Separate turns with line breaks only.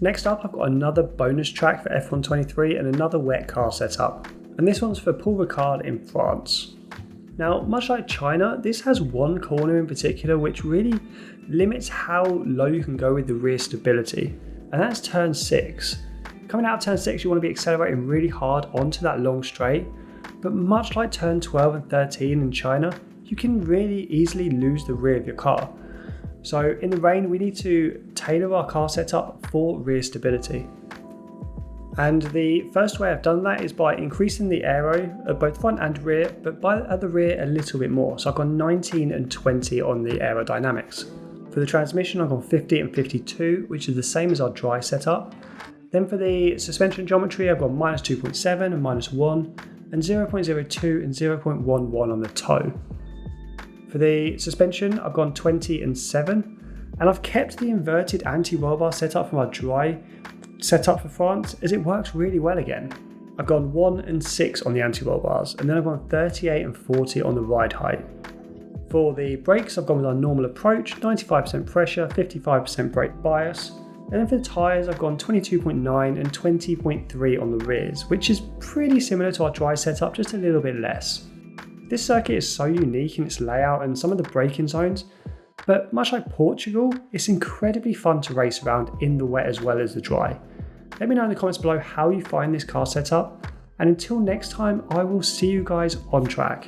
Next up, I've got another bonus track for F1 23 and another wet car setup. And this one's for Paul Ricard in France. Now, much like China, this has one corner in particular which really limits how low you can go with the rear stability, and that's turn 6. Coming out of turn 6, you want to be accelerating really hard onto that long straight, but much like turn 12 and 13 in China, you can really easily lose the rear of your car. So in the rain, we need to tailor our car setup for rear stability. And the first way I've done that is by increasing the aero at both front and rear, but at the rear a little bit more. So I've gone 19 and 20 on the aerodynamics. For the transmission, I've gone 50 and 52, which is the same as our dry setup. Then for the suspension geometry, I've gone minus 2.7 and minus 1, and 0.02 and 0.11 on the toe. For the suspension, I've gone 20 and 7, and I've kept the inverted anti-roll bar setup from our dry setup for France, as it works really well again. I've gone 1 and 6 on the anti-roll bars, and then I've gone 38 and 40 on the ride height. For the brakes, I've gone with our normal approach, 95% pressure, 55% brake bias. And then for the tyres, I've gone 22.9 and 20.3 on the rears, which is pretty similar to our dry setup, just a little bit less. This circuit is so unique in its layout and some of the braking zones, but much like Portugal, it's incredibly fun to race around in the wet as well as the dry. Let me know in the comments below how you find this car setup, and until next time, I will see you guys on track.